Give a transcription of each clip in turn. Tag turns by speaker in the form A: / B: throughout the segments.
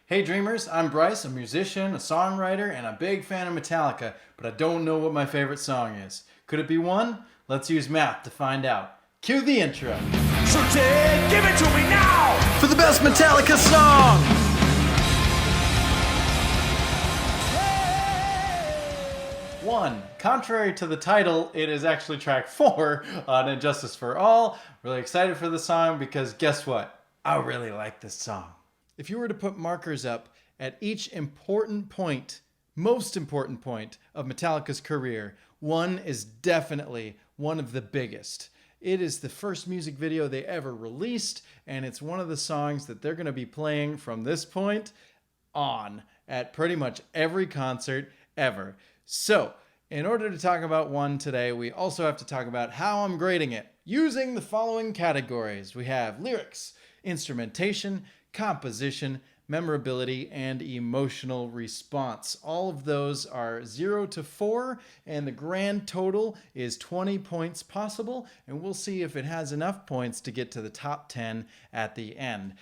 A: Hey dreamers, I'm Bryce, a musician, a songwriter, and a big fan of Metallica, but I don't know what my favorite song is. Could it be one? Let's use math to find out. Cue the intro.
B: So Ted, give it to me now!
A: For the best Metallica song! One. Contrary to the title, it is actually track 4 on Injustice for All. Really excited for the song because guess what? I really like this song. If you were to put markers up at each important point, most important point of Metallica's career, one is definitely one of the biggest. It is the first music video they ever released, and it's one of the songs that they're going to be playing from this point on at pretty much every concert ever. So, in order to talk about one today, we also have to talk about how I'm grading it using the following categories. We have lyrics, instrumentation, composition, memorability, and emotional response. All of those are 0 to 4, and the grand total is 20 points possible, and we'll see if it has enough points to get to the top 10 at the end.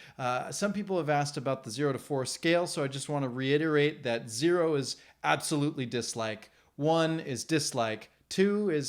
A: Some people have asked about the 0 to 4 scale, so I just want to reiterate that 0 is absolutely dislike, 1 is dislike, 2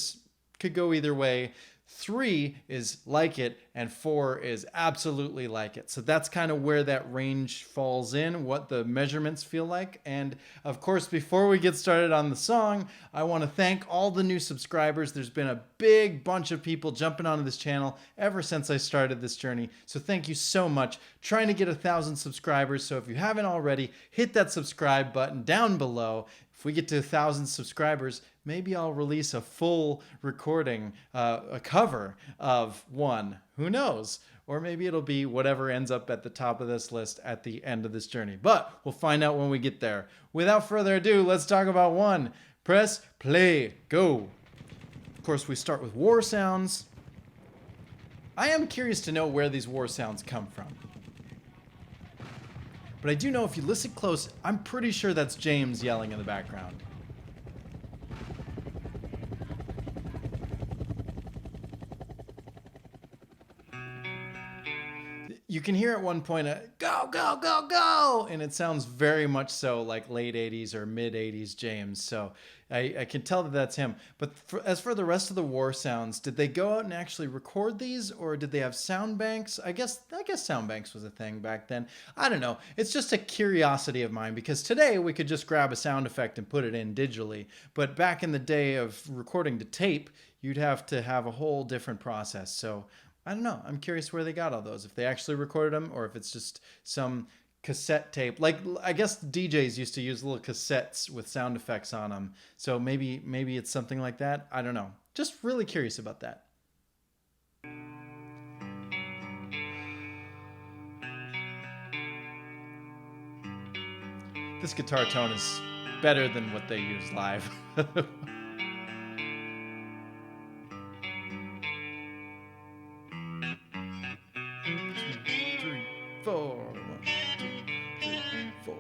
A: could go either way, 3 is like it, and 4 is absolutely like it. So that's kind of where that range falls in, what the measurements feel like. And of course, before we get started on the song, I want to thank all the new subscribers. There's been a big bunch of people jumping onto this channel ever since I started this journey. So thank you so much. Trying to get 1,000 subscribers. So if you haven't already, hit that subscribe button down below. If we get to 1,000 subscribers, maybe I'll release a full recording, a cover of one. Who knows? Or maybe it'll be whatever ends up at the top of this list at the end of this journey. But we'll find out when we get there. Without further ado, let's talk about one. Press play. Go. Of course, we start with war sounds. I am curious to know where these war sounds come from. But I do know if you listen close, I'm pretty sure that's James yelling in the background. You can hear at one point a go, go, go, go, and it sounds very much so like late 80s or mid 80s James. So I can tell that that's him. But as for the rest of the war sounds, did they go out and actually record these, or did they have sound banks? I guess sound banks was a thing back then. I don't know. It's just a curiosity of mine because today we could just grab a sound effect and put it in digitally. But back in the day of recording to tape, you'd have to have a whole different process. So I don't know. I'm curious where they got all those. If they actually recorded them or if it's just some cassette tape. Like, I guess DJs used to use little cassettes with sound effects on them. So maybe it's something like that. I don't know. Just really curious about that. This guitar tone is better than what they use live. 4. 1, 2, 3, 4. 1, 2, 4.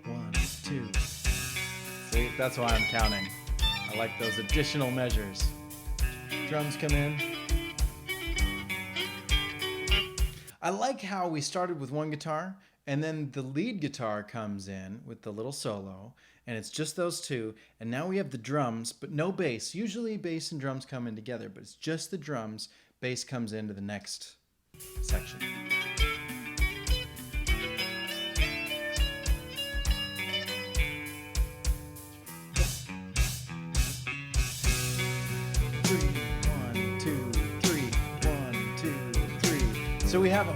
A: 1, 2. See, that's why I'm counting. I like those additional measures. Drums come in. I like how we started with one guitar, and then the lead guitar comes in with the little solo, and it's just those two, and now we have the drums, but no bass. Usually bass and drums come in together, but it's just the drums. Bass comes into the next section. So we have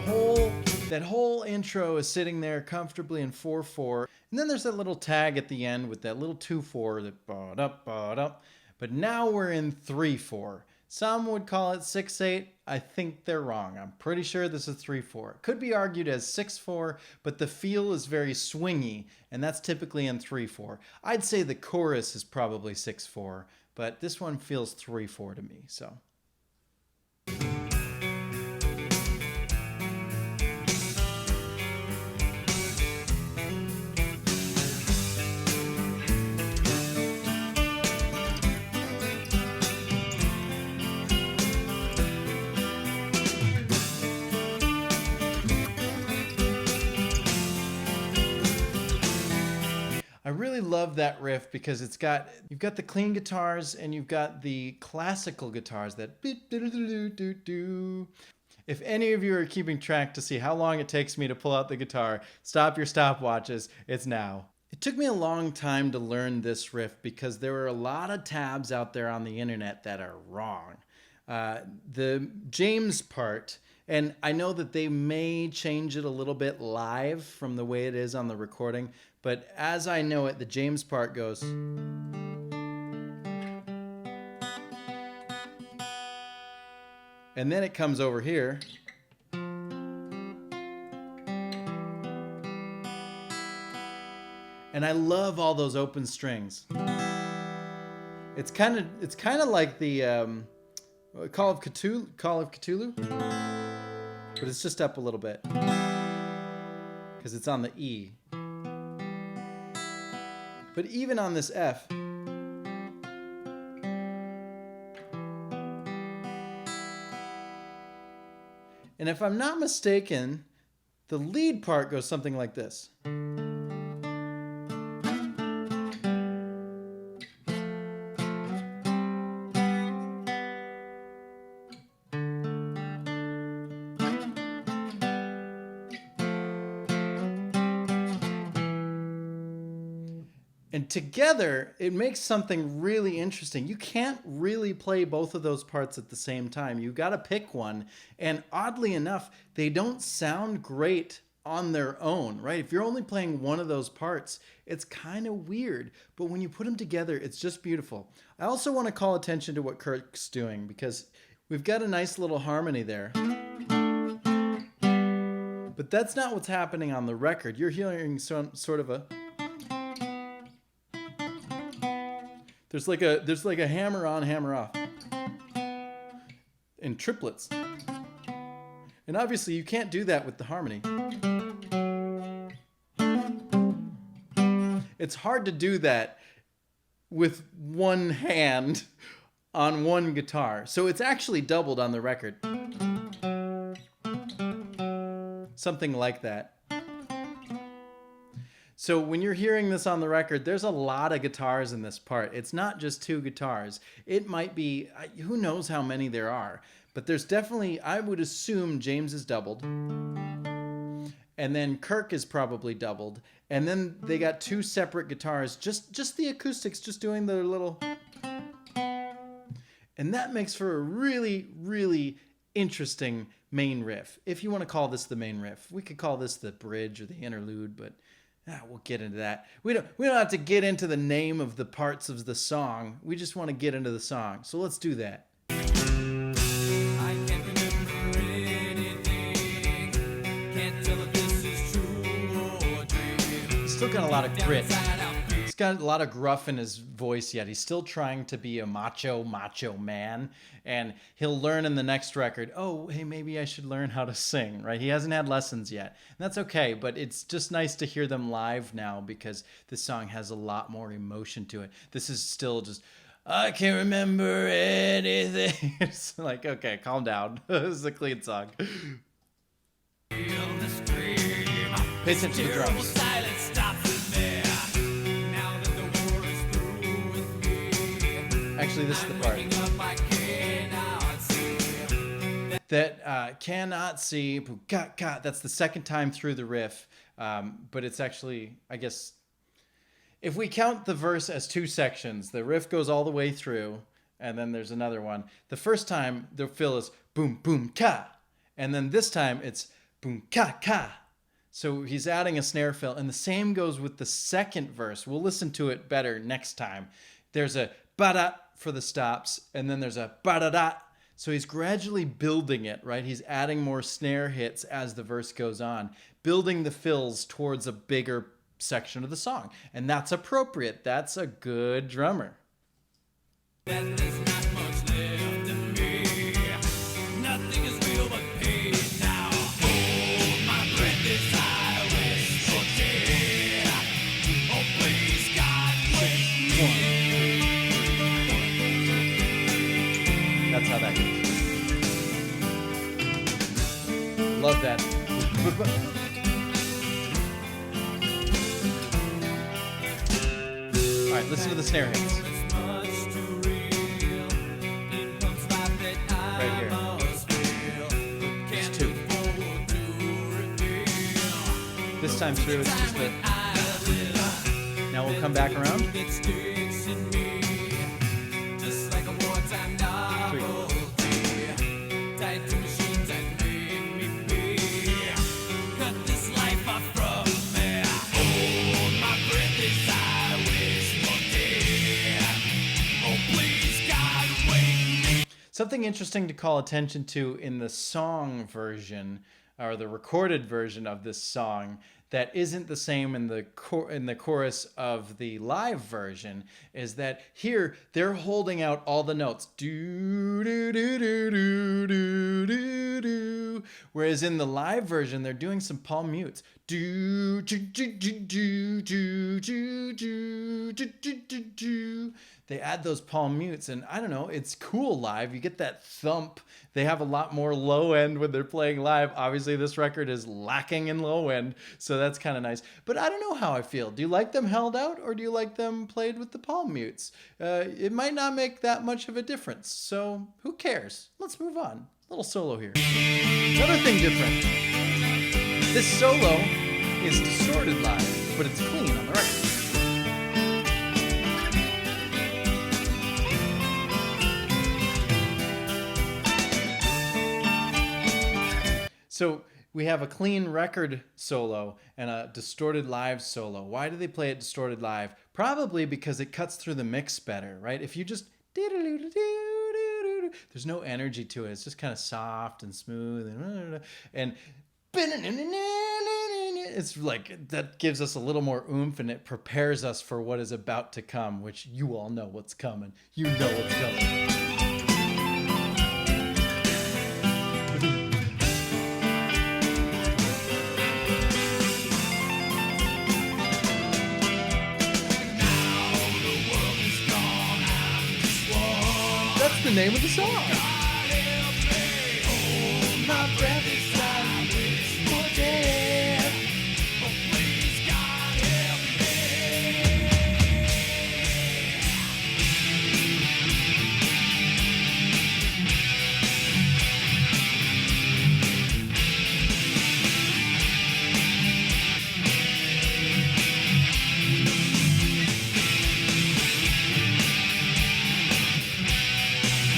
A: that whole intro is sitting there comfortably in 4/4, and then there's that little tag at the end with that little 2/4 that ba-da-ba-da. But now we're in 3/4. Some would call it 6/8. I think they're wrong. I'm pretty sure this is 3/4. It could be argued as 6/4, but the feel is very swingy, and that's typically in 3/4. I'd say the chorus is probably 6/4, but this one feels 3/4 to me. So. love that riff because you've got the clean guitars and you've got the classical guitars that. If any of you are keeping track to see how long it takes me to pull out the guitar, stop your stopwatches. It's now. It took me a long time to learn this riff because there are a lot of tabs out there on the internet that are wrong. The James part, and I know that they may change it a little bit live from the way it is on the recording, but as I know it, the James part goes. And then it comes over here. And I love all those open strings. It's kind of like the Call of Cthulhu, but it's just up a little bit because it's on the E. But even on this F, and if I'm not mistaken, the lead part goes something like this. And together, it makes something really interesting. You can't really play both of those parts at the same time. You've got to pick one. And oddly enough, they don't sound great on their own, right? If you're only playing one of those parts, it's kind of weird. But when you put them together, it's just beautiful. I also want to call attention to what Kirk's doing because we've got a nice little harmony there. But that's not what's happening on the record. You're hearing sort of a... There's like a hammer on, hammer off in triplets. And obviously you can't do that with the harmony. It's hard to do that with one hand on one guitar. So it's actually doubled on the record. Something like that. So when you're hearing this on the record, there's a lot of guitars in this part. It's not just two guitars. It might be, who knows how many there are. But there's definitely, I would assume James is doubled. And then Kirk is probably doubled. And then they got two separate guitars, just the acoustics, just doing their little... And that makes for a really, really interesting main riff. If you want to call this the main riff. We could call this the bridge or the interlude, but... we'll get into that. We don't have to get into the name of the parts of the song. We just want to get into the song. So let's do that. I can't remember anything. Can't tell if this is true or dream. He's still got a lot of grit. He's got a lot of gruff in his voice yet. He's still trying to be a macho man. And he'll learn in the next record, oh, hey, maybe I should learn how to sing, right? He hasn't had lessons yet. And that's okay, but it's just nice to hear them live now because this song has a lot more emotion to it. This is still just, I can't remember anything. It's like, okay, calm down. This is a clean song. Pay attention to the drums. Actually, this is the part that cannot see. That's the second time through the riff, but it's actually, I guess, if we count the verse as two sections, the riff goes all the way through, and then there's another one. The first time the fill is boom boom ka, and then this time it's boom ka ka. So he's adding a snare fill, and the same goes with the second verse. We'll listen to it better next time. There's a ba-da for the stops, and then there's a ba-da-da. So he's gradually building it, right? He's adding more snare hits as the verse goes on, building the fills towards a bigger section of the song. And that's appropriate. That's a good drummer. That's how that goes. Love that. right, listen to the snare hits. Right here. It's 2. This time through, it's just a... Now we'll come back around. 3. Something interesting to call attention to in the song version, or the recorded version of this song, that isn't the same in the chorus of the live version, is that here they're holding out all the notes, do do do do do do do do, whereas in the live version they're doing some palm mutes, do do do do do do do do do do do. They add those palm mutes, and I don't know, it's cool live. You get that thump. They have a lot more low end when they're playing live. Obviously, this record is lacking in low end, so that's kind of nice. But I don't know how I feel. Do you like them held out, or do you like them played with the palm mutes? It might not make that much of a difference, so who cares? Let's move on. A little solo here. Another thing different. This solo is distorted live, but it's clean on the record. So we have a clean record solo and a distorted live solo. Why do they play it distorted live? Probably because it cuts through the mix better, right? If you just... There's no energy to it. It's just kind of soft and smooth. And it's like, that gives us a little more oomph, and it prepares us for what is about to come, which you all know what's coming. You know what's coming. That's the name of the song.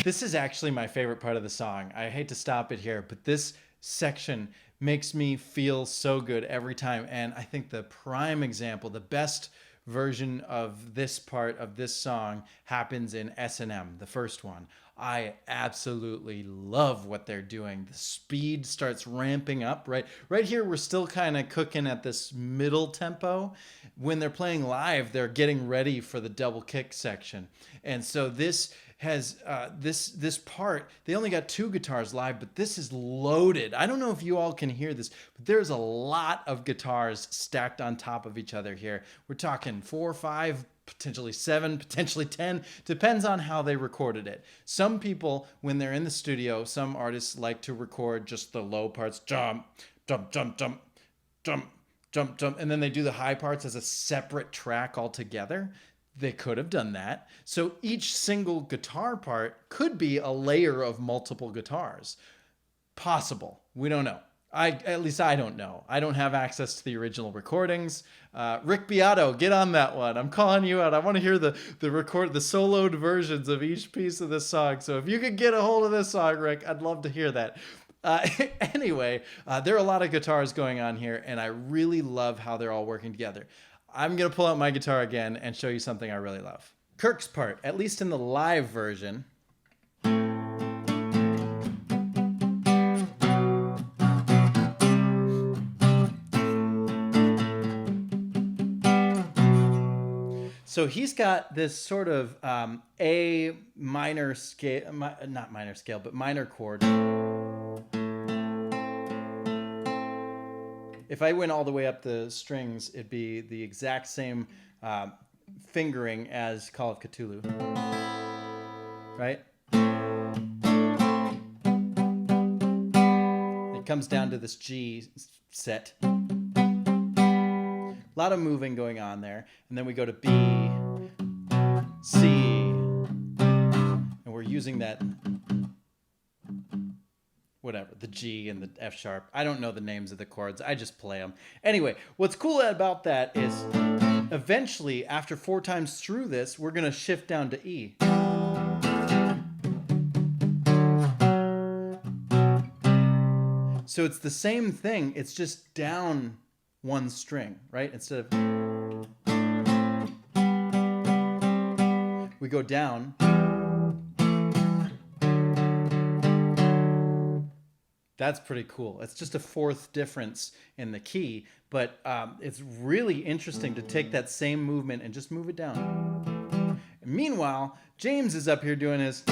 A: This is actually my favorite part of the song. I hate to stop it here, but this section makes me feel so good every time. And I think the prime example, the best version of this part of this song happens in S&M, the first one. I absolutely love what they're doing. The speed starts ramping up, right? Right here, we're still kind of cooking at this middle tempo. When they're playing live, they're getting ready for the double kick section. And so this has this part, they only got 2 guitars live, but this is loaded. I don't know if you all can hear this, but there's a lot of guitars stacked on top of each other here. We're talking 4, 5, potentially 7, potentially 10, depends on how they recorded it. Some people, when they're in the studio, some artists like to record just the low parts, jump, jump, jump, jump, jump, jump, jump, and then they do the high parts as a separate track altogether. They could have done that. So each single guitar part could be a layer of multiple guitars. Possible. We don't know. At least I don't know. I don't have access to the original recordings. Rick Beato, get on that one. I'm calling you out. I want to hear the soloed versions of each piece of this song. So if you could get a hold of this song, Rick, I'd love to hear that. Anyway, there are a lot of guitars going on here, and I really love how they're all working together. I'm going to pull out my guitar again and show you something I really love. Kirk's part, at least in the live version. So he's got this sort of A minor scale, not minor scale, but minor chord. If I went all the way up the strings, it'd be the exact same fingering as Call of Cthulhu, right? It comes down to this G set. A lot of moving going on there. And then we go to B, C. And we're using that, whatever, the G and the F sharp. I don't know the names of the chords. I just play them. Anyway, what's cool about that is eventually, after 4 times through this, we're going to shift down to E. So it's the same thing. It's just down 1 string, right? Instead of... we go down. That's pretty cool. It's just a 4th difference in the key, but it's really interesting to take that same movement and just move it down. And meanwhile, James is up here doing his...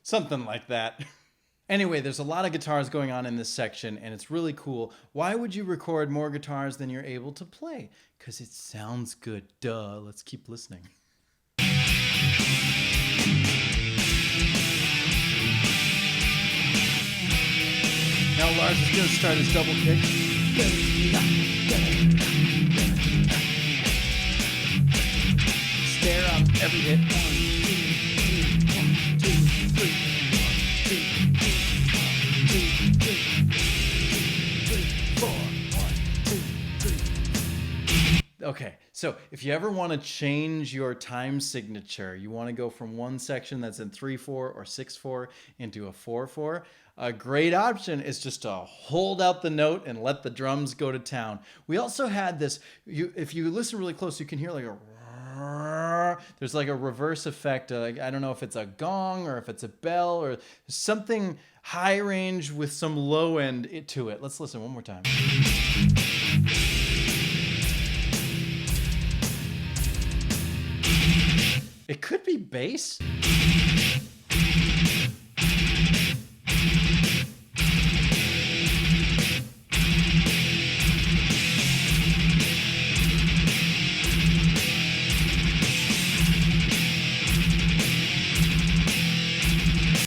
A: something like that. Anyway, there's a lot of guitars going on in this section, and it's really cool. Why would you record more guitars than you're able to play? Because it sounds good. Duh. Let's keep listening. Now Lars is going to start his double kick. Stare on every hit. 1, 2, 3. 1, 2, 3. Okay, so if you ever want to change your time signature, you want to go from one section that's in 3/4 or 6/4 into a 4/4, a great option is just to hold out the note and let the drums go to town. We also had this, if you listen really close, you can hear like a... there's like a reverse effect. I don't know if it's a gong or if it's a bell or something high range with some low end to it. Let's listen one more time. It could be bass.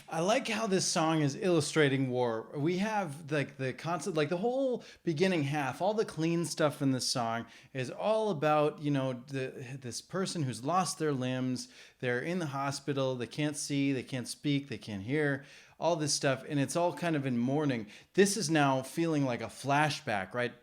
A: I like how this song is illustrating war. We have like the concept, like the whole beginning half, all the clean stuff in this song is all about, you know, this person who's lost their limbs. They're in the hospital. They can't see, they can't speak, they can't hear, all this stuff. And it's all kind of in mourning. This is now feeling like a flashback, right?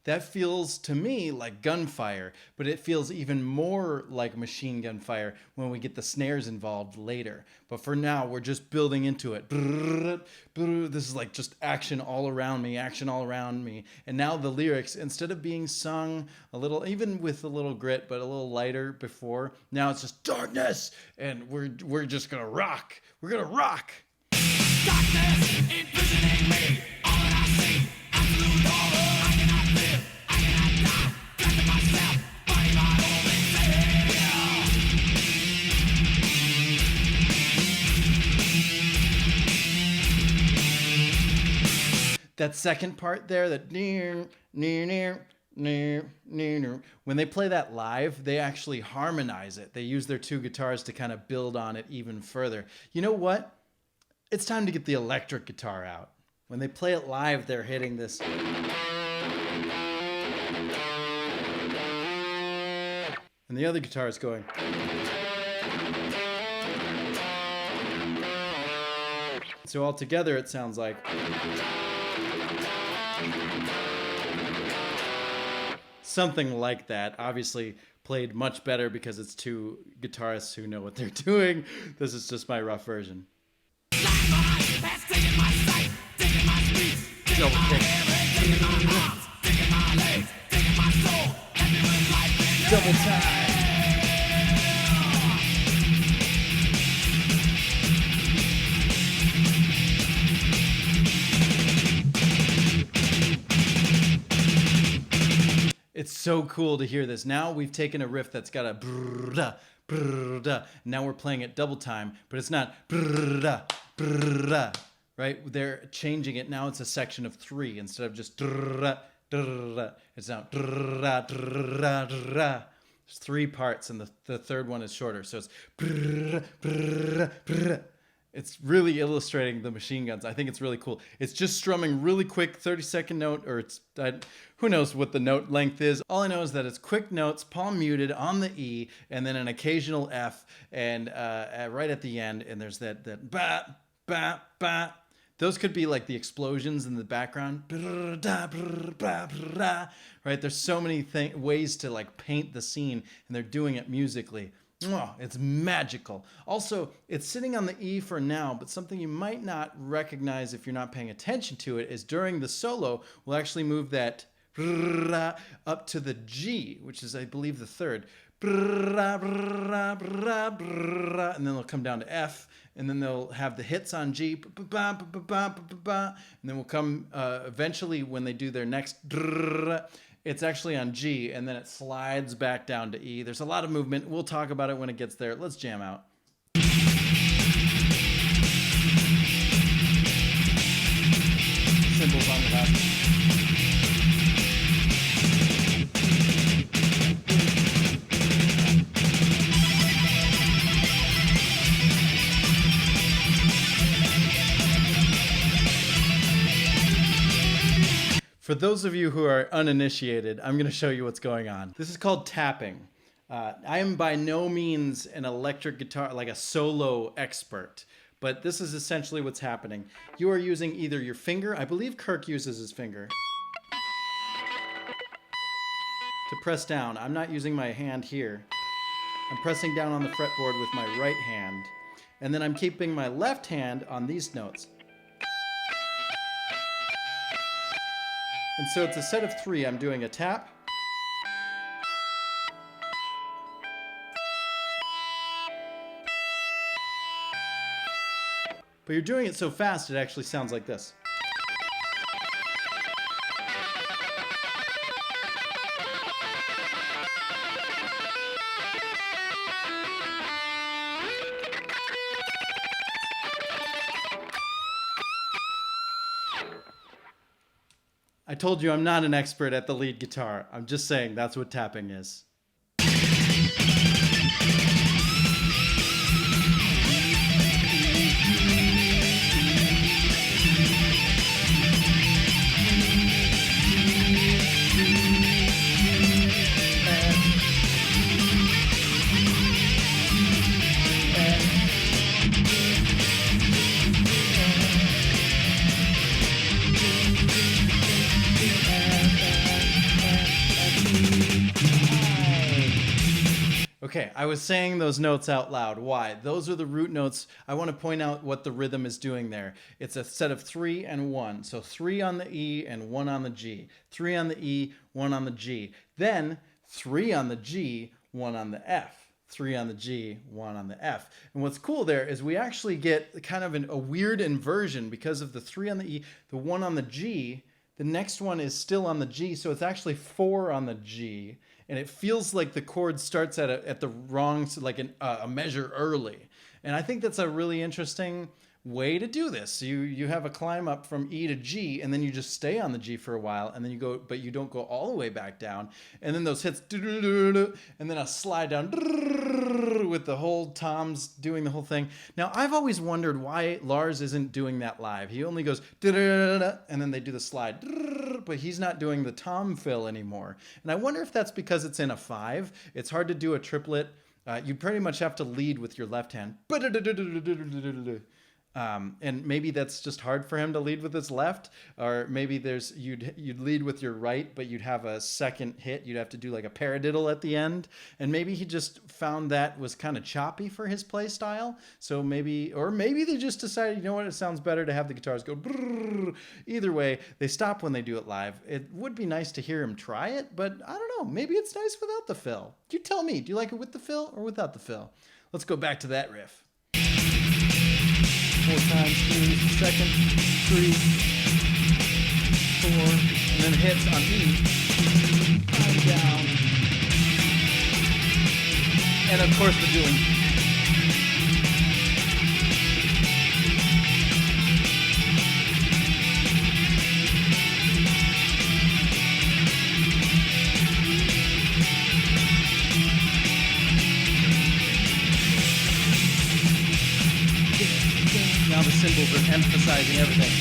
A: That feels to me like gunfire, but it feels even more like machine gun fire when we get the snares involved later. But for now, we're just building into it. This is like just action all around me, action all around me. And now the lyrics, instead of being sung a little, even with a little grit, but a little lighter before, now it's just darkness, and we're just gonna rock. We're gonna rock.
B: Darkness imprisoning me. All that I see, absolute horror. I cannot live, I cannot die. Trapped in myself, fighting my only savior.
A: That second part there, that near, when they play that live, they actually harmonize it. They use their 2 guitars to kind of build on it even further. You know what? It's time to get the electric guitar out. When they play it live, they're hitting this. And the other guitar is going. So all together, it sounds like. Something like that. Obviously played much better because it's 2 guitarists who know what they're doing. This is just my rough version. Double kick. Double time. It's so cool to hear this. Now we've taken a riff that's got a brrrda, brrrda. Now we're playing it double time, but it's not brrrda, brrrda, right? They're changing it. Now it's a section of 3 instead of just drrrda, drrrda. It's now drrrda, drrrda, drrrda. There's 3 parts, and the third one is shorter. So it's brrr, brrr, brrr. It's really illustrating the machine guns. I think it's really cool. It's just strumming really quick, 30-second note, or who knows what the note length is. All I know is that it's quick notes, palm muted on the E, and then an occasional F, and right at the end, and there's that ba, ba, ba. Those could be like the explosions in the background. Right? There's so many ways to like paint the scene, and they're doing it musically. Oh, it's magical. Also, it's sitting on the E for now, but something you might not recognize if you're not paying attention to it is during the solo, we'll actually move that up to the G, which is, I believe, the third. And then they'll come down to F, and then they'll have the hits on G, and then we'll come eventually when they do their next, it's actually on G, and then it slides back down to E. There's a lot of movement. We'll talk about it when it gets there. Let's jam out. Cymbals on the left. For those of you who are uninitiated, I'm going to show you what's going on. This is called tapping. I am by no means an electric guitar, like a solo expert, but this is essentially what's happening. You are using either your finger, I believe Kirk uses his finger, to press down. I'm not using my hand here. I'm pressing down on the fretboard with my right hand, and then I'm keeping my left hand on these notes. And so it's a set of 3. I'm doing a tap, but you're doing it so fast it actually sounds like this. I told you I'm not an expert at the lead guitar. I'm just saying that's what tapping is. Okay, I was saying those notes out loud. Why? Those are the root notes. I want to point out what the rhythm is doing there. It's a set of 3 and 1. So 3 on the E and 1 on the G. 3 on the E, 1 on the G. Then 3 on the G, 1 on the F. 3 on the G, 1 on the F. And what's cool there is we actually get kind of a weird inversion because of the 3 on the E, the 1 on the G. The next one is still on the G, so it's actually 4 on the G. And it feels like the chord starts at the wrong, like a measure early. And I think that's a really interesting way to do this. You have a climb up from E to G, and then you just stay on the G for a while, and then you go, but you don't go all the way back down. And then those hits, and then a slide down with the whole toms doing the whole thing. Now, I've always wondered why Lars isn't doing that live. He only goes, and then they do the slide, but he's not doing the tom fill anymore. And I wonder if that's because it's in a 5. It's hard to do a triplet. You pretty much have to lead with your left hand. And maybe that's just hard for him to lead with his left, or maybe you'd lead with your right, but you'd have a second hit. You'd have to do like a paradiddle at the end, and maybe he just found that was kind of choppy for his play style. So maybe they just decided, you know what, it sounds better to have the guitars go brrr. Either way, they stop when they do it live. It would be nice to hear him try it, but I don't know. Maybe it's nice without the fill. You tell me. Do you like it with the fill or without the fill? Let's go back to that riff. 4 times, 3, second, 3, 4, and then hits on E, and down, and of course the dueling. all the cymbals are emphasizing everything.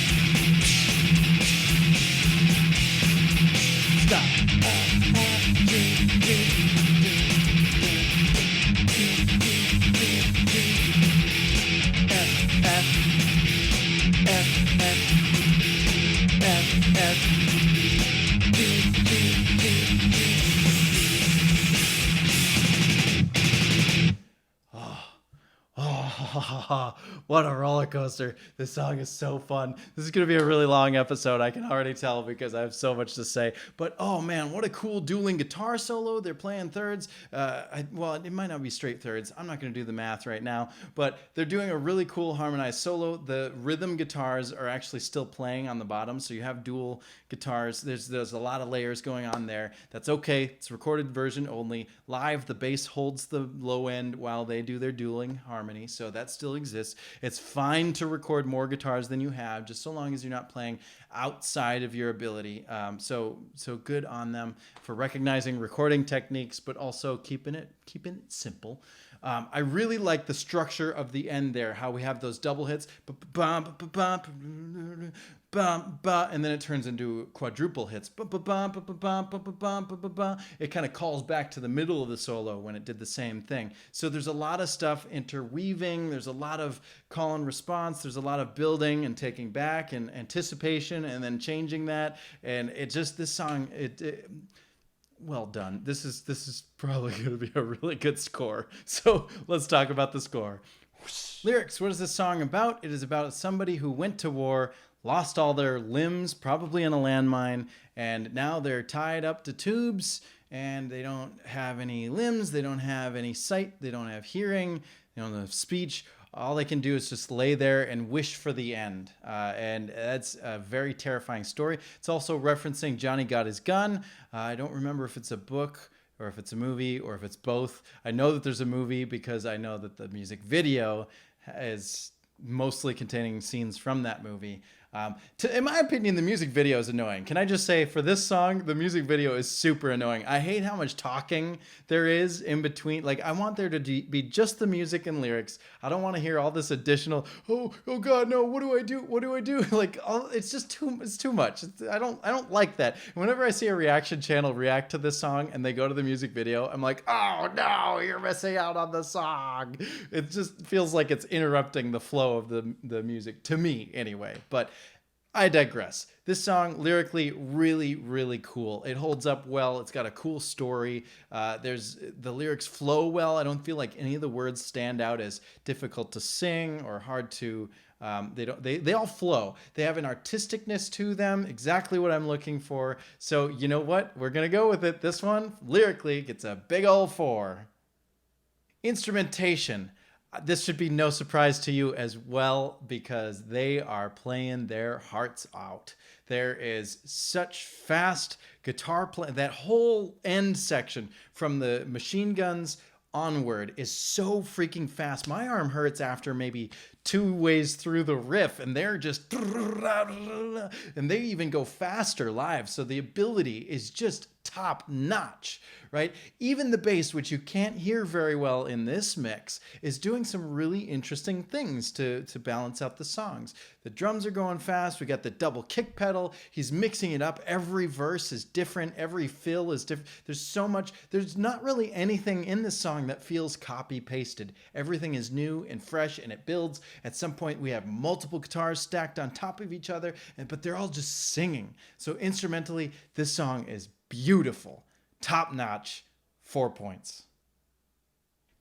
A: Oh, what a roller coaster. This song is so fun. This is going to be a really long episode. I can already tell because I have so much to say. But oh man, what a cool dueling guitar solo. They're playing thirds. Well, it might not be straight thirds. I'm not going to do the math right now. But they're doing a really cool harmonized solo. The rhythm guitars are actually still playing on the bottom. So you have dual guitars. There's a lot of layers going on there. That's okay. It's a recorded version only. Live, the bass holds the low end while they do their dueling harmony. So that still exists. It's fine to record more guitars than you have, just so long as you're not playing outside of your ability. So good on them for recognizing recording techniques, but also keeping it simple. I really like the structure of the end there, how we have those double hits, and then it turns into quadruple hits. It kind of calls back to the middle of the solo when it did the same thing. So there's a lot of stuff interweaving. There's a lot of call and response. There's a lot of building and taking back and anticipation and then changing that. And it just, this song, well done. This is probably going to be a really good score. So let's talk about the score. Lyrics. What is this song about? It is about somebody who went to war, lost all their limbs, probably in a landmine, and now they're tied up to tubes, and they don't have any limbs, they don't have any sight, they don't have hearing, they don't have speech. All they can do is just lay there and wish for the end. And that's a very terrifying story. It's also referencing Johnny Got His Gun. I don't remember if it's a book or if it's a movie or if it's both. I know that there's a movie because I know that the music video is mostly containing scenes from that movie. In my opinion, the music video is annoying. Can I just say, for this song, the music video is super annoying. I hate how much talking there is in between. Like, I want there to be just the music and lyrics. I don't want to hear all this additional, oh God, no, what do I do? What do I do? Like, it's just too much. I don't like that. And whenever I see a reaction channel react to this song and they go to the music video, I'm like, oh no, you're missing out on the song. It just feels like it's interrupting the flow of the music, to me anyway. But I digress. This song, lyrically, really, really cool. It holds up well. It's got a cool story. The lyrics flow well. I don't feel like any of the words stand out as difficult to sing or hard to. They all flow. They have an artisticness to them. Exactly what I'm looking for. So you know what? We're gonna go with it. This one, lyrically, gets a big old 4. Instrumentation. This should be no surprise to you as well, because they are playing their hearts out. There is such fast guitar play. That whole end section from the machine guns onward is so freaking fast. My arm hurts after maybe 2 ways through the riff, and they're just, and they even go faster live. So the ability is just top notch, right? Even the bass, which you can't hear very well in this mix, is doing some really interesting things to balance out the songs. The drums are going fast. We got the double kick pedal. He's mixing it up. Every verse is different. Every fill is different. There's so much. There's not really anything in this song that feels copy pasted. Everything is new and fresh, and it builds. At some point, we have multiple guitars stacked on top of each other, but they're all just singing. So instrumentally, this song is beautiful. Top notch. 4 points.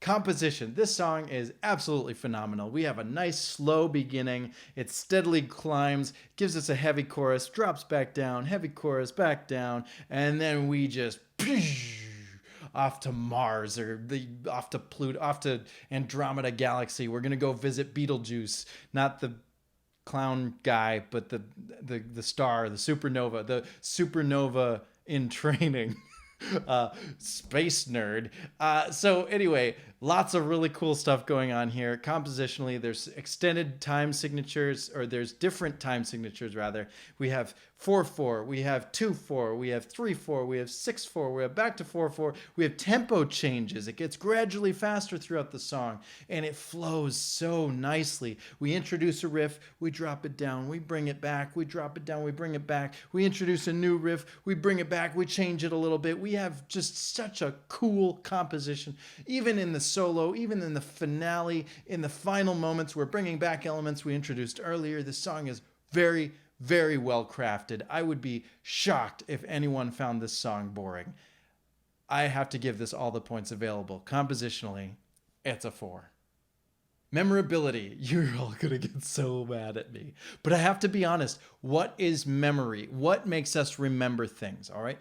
A: Composition. This song is absolutely phenomenal. We have a nice slow beginning. It steadily climbs, gives us a heavy chorus, drops back down, heavy chorus, back down, and then we just off to Mars, or off to Pluto, off to Andromeda Galaxy. We're gonna go visit Betelgeuse, not the clown guy, but the star, the supernova in training. Space nerd. So anyway, Lots of really cool stuff going on here. Compositionally, there's extended time signatures, or there's different time signatures rather. We have 4/4, we have 2/4, we have 3/4, we have 6/4, we have back to 4/4. We have tempo changes. It gets gradually faster throughout the song, and it flows so nicely. We introduce a riff, we drop it down, we bring it back, we drop it down, we bring it back. We introduce a new riff, we bring it back, we change it a little bit. We have just such a cool composition. Even in the solo, even in the finale, in the final moments, we're bringing back elements we introduced earlier. This song is very, very well crafted. I would be shocked if anyone found this song boring. I have to give this all the points available. Compositionally, it's a 4. Memorability. You're all gonna get so mad at me. But I have to be honest. What is memory? What makes us remember things? All right.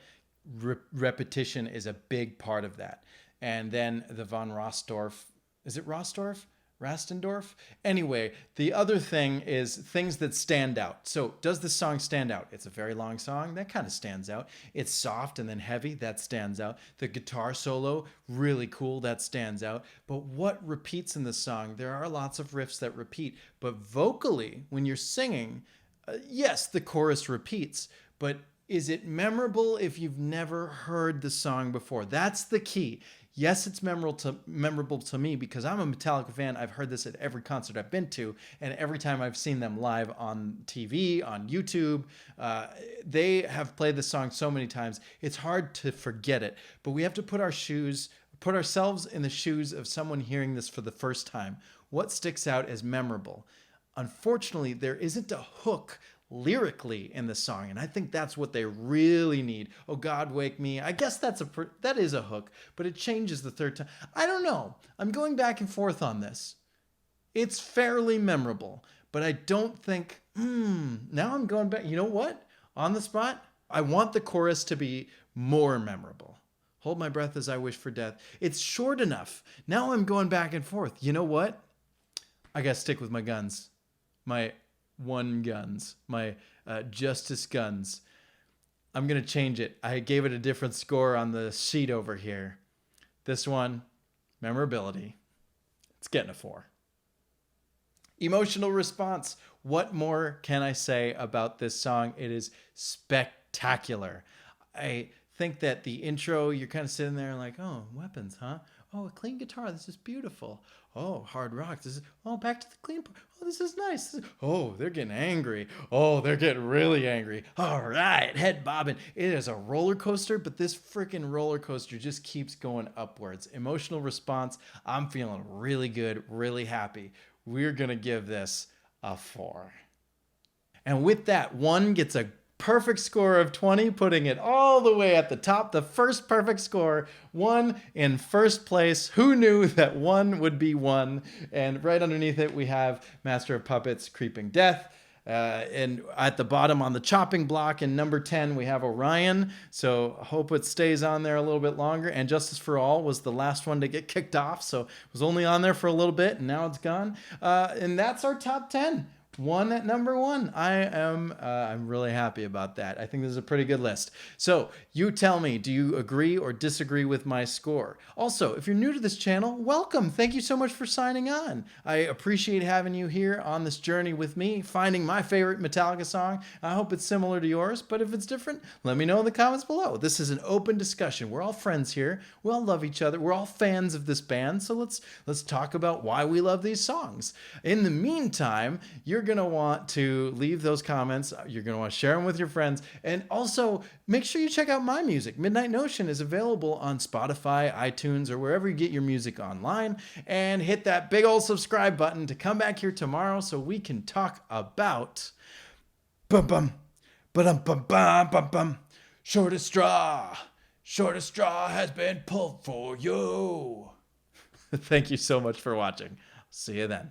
A: Repetition is a big part of that. And then the von Rostorff, is it Rostorff? Rastendorf? Anyway, the other thing is things that stand out. So does the song stand out? It's a very long song. That kind of stands out. It's soft and then heavy. That stands out. The guitar solo, really cool. That stands out. But what repeats in the song? There are lots of riffs that repeat. But vocally, when you're singing, yes, the chorus repeats. But is it memorable if you've never heard the song before? That's the key. Yes, it's memorable to me because I'm a Metallica fan. I've heard this at every concert I've been to, and every time I've seen them live on TV, on YouTube. They have played the song so many times, it's hard to forget it. But we have to put ourselves in the shoes of someone hearing this for the first time. What sticks out as memorable? Unfortunately, there isn't a hook lyrically in the song, and I think that's what they really need. Oh God, wake me. I guess that is a hook, but it changes the third time. I don't know. I'm going back and forth on this. It's fairly memorable, but I don't think. Now I'm going back. You know what? On the spot, I want the chorus to be more memorable. Hold my breath as I wish for death. It's short enough. Now I'm going back and forth. You know what? I gotta stick with my guns. My guns, my Justice guns. I'm going to change it. I gave it a different score on the sheet over here. This one, memorability. It's getting a 4. Emotional response. What more can I say about this song? It is spectacular. I think that the intro, you're kind of sitting there like, oh, weapons, huh? Oh, a clean guitar. This is beautiful. Oh, hard rock. This is, oh, back to the clean part. Oh, this is nice. Oh, they're getting angry. Oh, they're getting really angry. All right, head bobbing. It is a roller coaster, but this freaking roller coaster just keeps going upwards. Emotional response. I'm feeling really good, really happy. We're going to give this a 4. And with that, 1 gets a perfect score of 20, putting it all the way at the top. The first perfect score, 1 in first place. Who knew that 1 would be 1? And right underneath it, we have Master of Puppets, Creeping Death. And at the bottom on the chopping block in number 10, we have Orion. So I hope it stays on there a little bit longer. And Justice for All was the last one to get kicked off. So it was only on there for a little bit, and now it's gone. And that's our top 10. 1 at number 1. I'm really happy about that. I think this is a pretty good list. So you tell me, do you agree or disagree with my score? Also, if you're new to this channel, welcome. Thank you so much for signing on. I appreciate having you here on this journey with me, finding my favorite Metallica song. I hope it's similar to yours, but if it's different, let me know in the comments below. This is an open discussion. We're all friends here. We all love each other. We're all fans of this band. So let's talk about why we love these songs. In the meantime, you're going to want to leave those comments. You're going to want to share them with your friends. And also, make sure you check out my music. Midnight Notion is available on Spotify, iTunes, or wherever you get your music online. And hit that big old subscribe button to come back here tomorrow so we can talk about shortest straw. Shortest straw has been pulled for you. Thank you so much for watching. See you then.